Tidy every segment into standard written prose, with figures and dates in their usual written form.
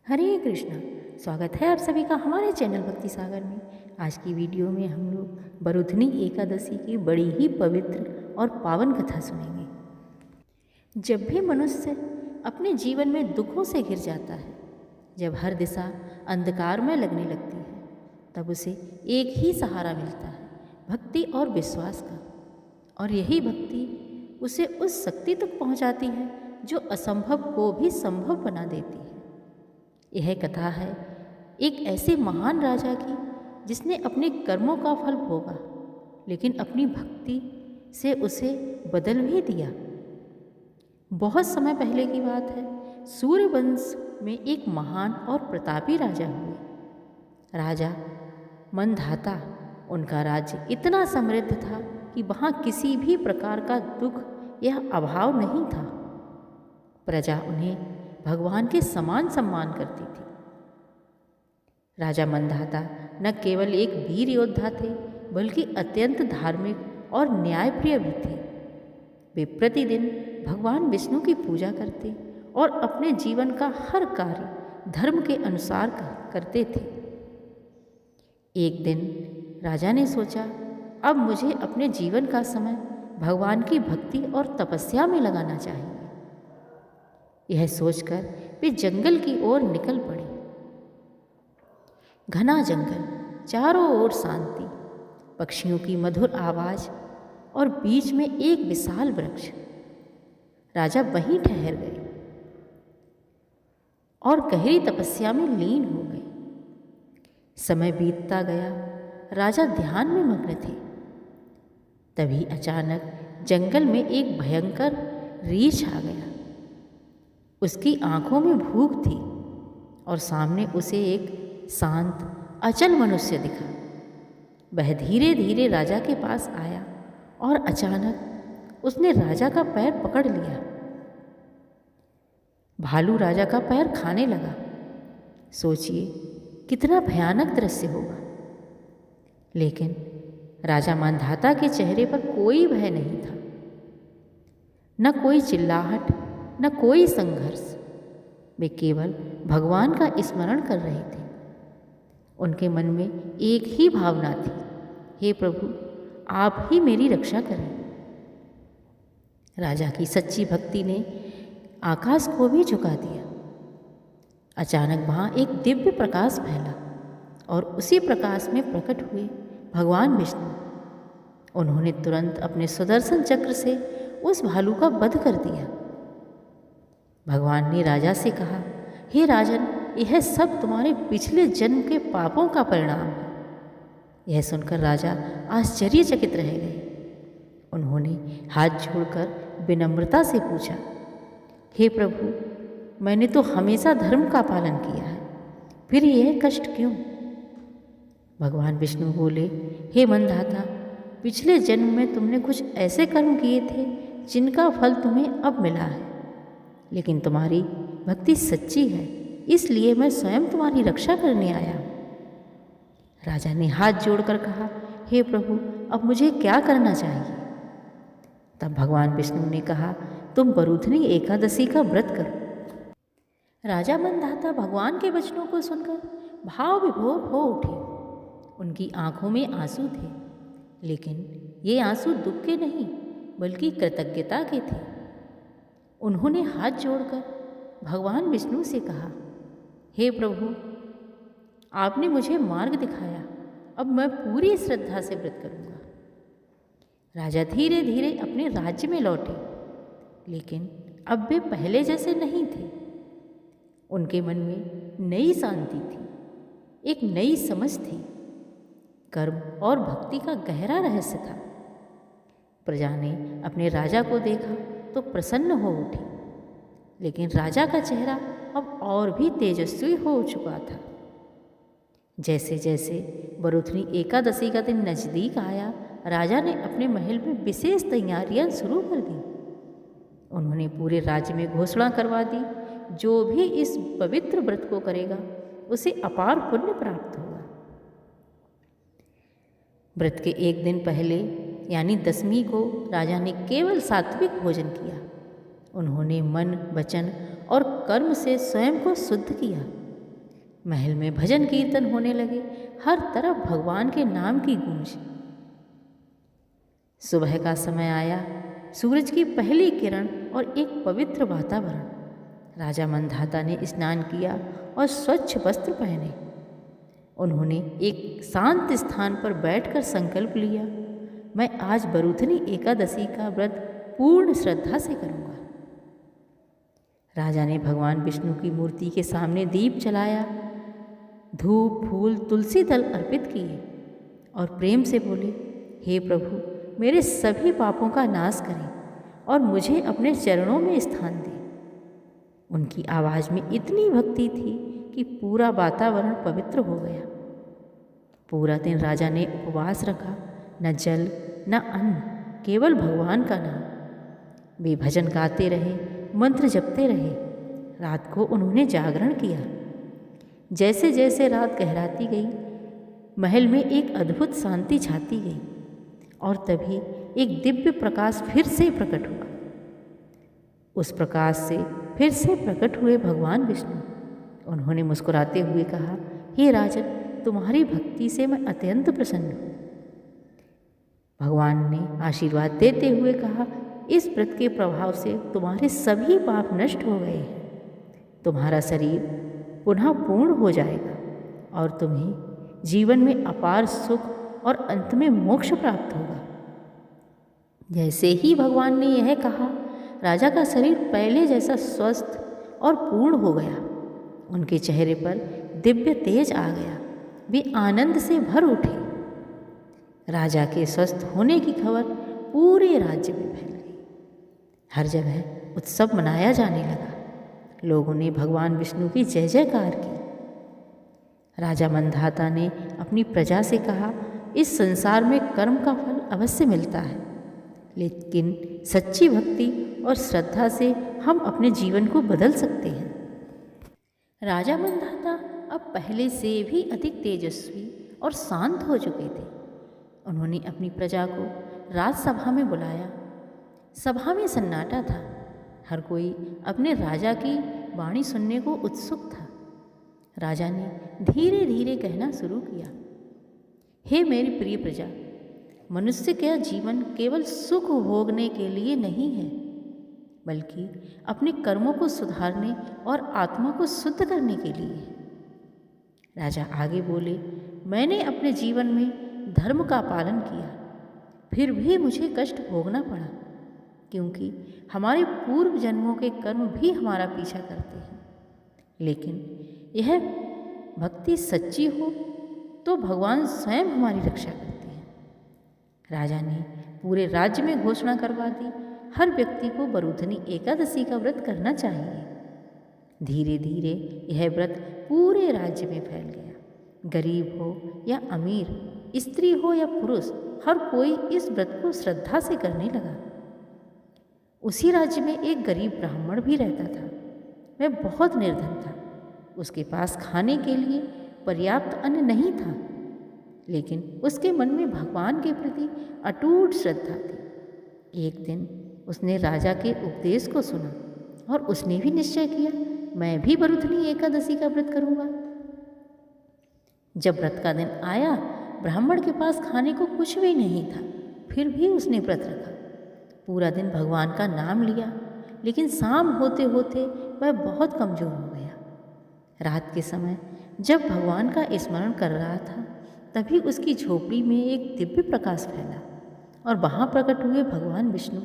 हरे कृष्णा। स्वागत है आप सभी का हमारे चैनल भक्ति सागर में। आज की वीडियो में हम लोग बरुधनी एकादशी की बड़ी ही पवित्र और पावन कथा सुनेंगे। जब भी मनुष्य अपने जीवन में दुखों से घिर जाता है, जब हर दिशा अंधकार में लगने लगती है, तब उसे एक ही सहारा मिलता है, भक्ति और विश्वास का। और यही भक्ति उसे उस शक्ति तक पहुंचाती है जो असंभव को भी संभव बना देती है। यह कथा है एक ऐसे महान राजा की जिसने अपने कर्मों का फल भोगा, लेकिन अपनी भक्ति से उसे बदल भी दिया। बहुत समय पहले की बात है। सूर्यवंश में एक महान और प्रतापी राजा हुए। राजा मंधाता। उनका राज्य इतना समृद्ध था कि वहाँ किसी भी प्रकार का दुख या अभाव नहीं था। प्रजा उन्हें भगवान के समान सम्मान करती थी। राजा मंधाता न केवल एक वीर योद्धा थे, बल्कि अत्यंत धार्मिक और न्यायप्रिय भी थे। वे प्रतिदिन भगवान विष्णु की पूजा करते और अपने जीवन का हर कार्य धर्म के अनुसार करते थे। एक दिन राजा ने सोचा, अब मुझे अपने जीवन का समय भगवान की भक्ति और तपस्या में लगाना चाहिए। यह सोचकर वे जंगल की ओर निकल पड़े। घना जंगल, चारों ओर शांति, पक्षियों की मधुर आवाज और बीच में एक विशाल वृक्ष। राजा वहीं ठहर गए और गहरी तपस्या में लीन हो गए। समय बीतता गया, राजा ध्यान में मग्न थे। तभी अचानक जंगल में एक भयंकर रीछ आ गया। उसकी आंखों में भूख थी और सामने उसे एक शांत अचल मनुष्य दिखा। वह धीरे धीरे राजा के पास आया और अचानक उसने राजा का पैर पकड़ लिया। भालू राजा का पैर खाने लगा। सोचिए कितना भयानक दृश्य होगा। लेकिन राजा मंधाता के चेहरे पर कोई भय नहीं था, न कोई चिल्लाहट, न कोई संघर्ष। वे केवल भगवान का स्मरण कर रहे थे। उनके मन में एक ही भावना थी, हे प्रभु, आप ही मेरी रक्षा करें। राजा की सच्ची भक्ति ने आकाश को भी झुका दिया। अचानक वहाँ एक दिव्य प्रकाश फैला और उसी प्रकाश में प्रकट हुए भगवान विष्णु। उन्होंने तुरंत अपने सुदर्शन चक्र से उस भालू का वध कर दिया। भगवान ने राजा से कहा, हे राजन, यह सब तुम्हारे पिछले जन्म के पापों का परिणाम है। यह सुनकर राजा आश्चर्यचकित रह गए। उन्होंने हाथ जोड़कर विनम्रता से पूछा, हे प्रभु, मैंने तो हमेशा धर्म का पालन किया है, फिर यह कष्ट क्यों? भगवान विष्णु बोले, हे मंधाता, पिछले जन्म में तुमने कुछ ऐसे कर्म किए थे जिनका फल तुम्हें अब मिला है। लेकिन तुम्हारी भक्ति सच्ची है, इसलिए मैं स्वयं तुम्हारी रक्षा करने आया हूँ। राजा ने हाथ जोड़कर कहा, हे प्रभु, अब मुझे क्या करना चाहिए? तब भगवान विष्णु ने कहा, तुम बरुधनी एकादशी का व्रत करो। राजा मंधाता भगवान के वचनों को सुनकर भाव विभोर हो उठे। उनकी आंखों में आंसू थे, लेकिन ये आंसू दुख के नहीं, बल्कि कृतज्ञता के थे। उन्होंने हाथ जोड़कर भगवान विष्णु से कहा, हे प्रभु, आपने मुझे मार्ग दिखाया, अब मैं पूरी श्रद्धा से व्रत करूँगा। राजा धीरे धीरे अपने राज्य में लौटे, लेकिन अब वे पहले जैसे नहीं थे। उनके मन में नई शांति थी, एक नई समझ थी। कर्म और भक्ति का गहरा रहस्य था। प्रजा ने अपने राजा को देखा तो प्रसन्न हो उठी, लेकिन राजा का चेहरा अब और भी तेजस्वी हो चुका था। जैसे जैसे बरुधनी एकादशी का दिन नजदीक आया, राजा ने अपने महल में विशेष तैयारियां शुरू कर दी। उन्होंने पूरे राज्य में घोषणा करवा दी, जो भी इस पवित्र व्रत को करेगा उसे अपार पुण्य प्राप्त होगा। व्रत के एक दिन पहले यानी दशमी को राजा ने केवल सात्विक भोजन किया। उन्होंने मन, वचन और कर्म से स्वयं को शुद्ध किया। महल में भजन कीर्तन होने लगे, हर तरफ भगवान के नाम की गूंज। सुबह का समय आया, सूरज की पहली किरण और एक पवित्र वातावरण। राजा मंधाता ने स्नान किया और स्वच्छ वस्त्र पहने। उन्होंने एक शांत स्थान पर बैठकर संकल्प लिया, मैं आज बरूथनी एकादशी का व्रत पूर्ण श्रद्धा से करूँगा। राजा ने भगवान विष्णु की मूर्ति के सामने दीप जलाया, धूप, फूल, तुलसी दल अर्पित किए और प्रेम से बोले, हे प्रभु, मेरे सभी पापों का नाश करें और मुझे अपने चरणों में स्थान दें। उनकी आवाज़ में इतनी भक्ति थी कि पूरा वातावरण पवित्र हो गया। पूरा दिन राजा ने उपवास रखा, न जल न अन्न, केवल भगवान का नाम। वे भजन गाते रहे, मंत्र जपते रहे। रात को उन्होंने जागरण किया। जैसे जैसे रात गहराती गई, महल में एक अद्भुत शांति छाती गई और तभी एक दिव्य प्रकाश फिर से प्रकट हुआ। उस प्रकाश से फिर से प्रकट हुए भगवान विष्णु। उन्होंने मुस्कुराते हुए कहा, हे राजन, तुम्हारी भक्ति से मैं अत्यंत प्रसन्न हूँ। भगवान ने आशीर्वाद देते हुए कहा, इस व्रत के प्रभाव से तुम्हारे सभी पाप नष्ट हो गए हैं। तुम्हारा शरीर पुनः पूर्ण हो जाएगा और तुम्हें जीवन में अपार सुख और अंत में मोक्ष प्राप्त होगा। जैसे ही भगवान ने यह कहा, राजा का शरीर पहले जैसा स्वस्थ और पूर्ण हो गया। उनके चेहरे पर दिव्य तेज आ गया। वे आनंद से भर उठे। राजा के स्वस्थ होने की खबर पूरे राज्य में फैल गई। हर जगह उत्सव मनाया जाने लगा। लोगों ने भगवान विष्णु की जय जयकार की। राजा मंधाता ने अपनी प्रजा से कहा, इस संसार में कर्म का फल अवश्य मिलता है, लेकिन सच्ची भक्ति और श्रद्धा से हम अपने जीवन को बदल सकते हैं। राजा मंधाता अब पहले से भी अधिक तेजस्वी और शांत हो चुके थे। उन्होंने अपनी प्रजा को राजसभा में बुलाया। सभा में सन्नाटा था। हर कोई अपने राजा की वाणी सुनने को उत्सुक था। राजा ने धीरे धीरे कहना शुरू किया, हे मेरी प्रिय प्रजा, मनुष्य का जीवन केवल सुख भोगने के लिए नहीं है, बल्कि अपने कर्मों को सुधारने और आत्मा को शुद्ध करने के लिए है। राजा आगे बोले, मैंने अपने जीवन में धर्म का पालन किया, फिर भी मुझे कष्ट भोगना पड़ा, क्योंकि हमारे पूर्व जन्मों के कर्म भी हमारा पीछा करते हैं। लेकिन यह भक्ति सच्ची हो तो भगवान स्वयं हमारी रक्षा करते हैं। राजा ने पूरे राज्य में घोषणा करवा दी, हर व्यक्ति को बरूथनी एकादशी का व्रत करना चाहिए। धीरे धीरे यह व्रत पूरे राज्य में फैल गया। गरीब हो या अमीर, स्त्री हो या पुरुष, हर कोई इस व्रत को श्रद्धा से करने लगा। उसी राज्य में एक गरीब ब्राह्मण भी रहता था। वह बहुत निर्धन था। उसके पास खाने के लिए पर्याप्त अन्न नहीं था, लेकिन उसके मन में भगवान के प्रति अटूट श्रद्धा थी। एक दिन उसने राजा के उपदेश को सुना और उसने भी निश्चय किया, मैं भी बरूथनी एकादशी का व्रत करूँगा। जब व्रत का दिन आया, ब्राह्मण के पास खाने को कुछ भी नहीं था, फिर भी उसने व्रत रखा। पूरा दिन भगवान का नाम लिया, लेकिन शाम होते होते वह बहुत कमज़ोर हो गया। रात के समय जब भगवान का स्मरण कर रहा था, तभी उसकी झोपड़ी में एक दिव्य प्रकाश फैला और वहाँ प्रकट हुए भगवान विष्णु।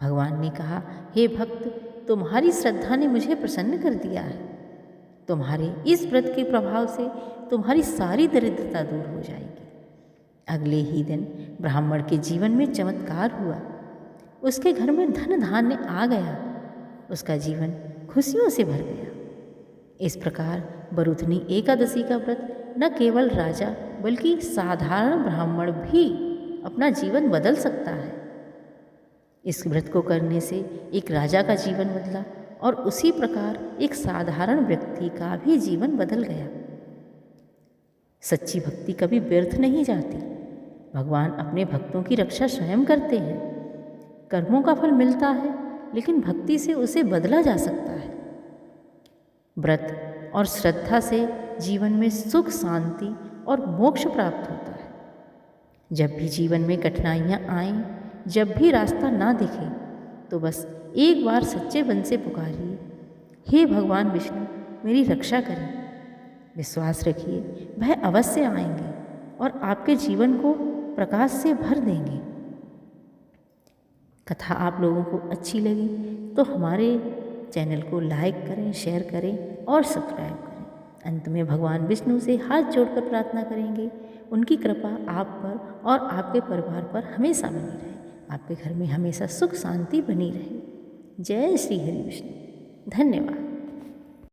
भगवान ने कहा, हे भक्त, तुम्हारी श्रद्धा ने मुझे प्रसन्न कर दिया है। तुम्हारे इस व्रत के प्रभाव से तुम्हारी सारी दरिद्रता दूर हो जाएगी। अगले ही दिन ब्राह्मण के जीवन में चमत्कार हुआ। उसके घर में धन धान्य आ गया। उसका जीवन खुशियों से भर गया। इस प्रकार बरूथनी एकादशी का व्रत न केवल राजा बल्कि साधारण ब्राह्मण भी अपना जीवन बदल सकता है। इस व्रत को करने से एक राजा का जीवन बदला और उसी प्रकार एक साधारण व्यक्ति का भी जीवन बदल गया। सच्ची भक्ति कभी व्यर्थ नहीं जाती। भगवान अपने भक्तों की रक्षा स्वयं करते हैं। कर्मों का फल मिलता है, लेकिन भक्ति से उसे बदला जा सकता है। व्रत और श्रद्धा से जीवन में सुख, शांति और मोक्ष प्राप्त होता है। जब भी जीवन में कठिनाइयाँ आएं, जब भी रास्ता ना दिखे, तो बस एक बार सच्चे मन से पुकारिए, हे भगवान विष्णु मेरी रक्षा करें। विश्वास रखिए, वह अवश्य आएंगे और आपके जीवन को प्रकाश से भर देंगे। कथा आप लोगों को अच्छी लगी तो हमारे चैनल को लाइक करें, शेयर करें और सब्सक्राइब करें। अंत में भगवान विष्णु से हाथ जोड़कर प्रार्थना करेंगे, उनकी कृपा आप पर और आपके परिवार पर हमेशा बनी रहे, आपके घर में हमेशा सुख शांति बनी रहे। जय श्री हरि विष्णु। धन्यवाद।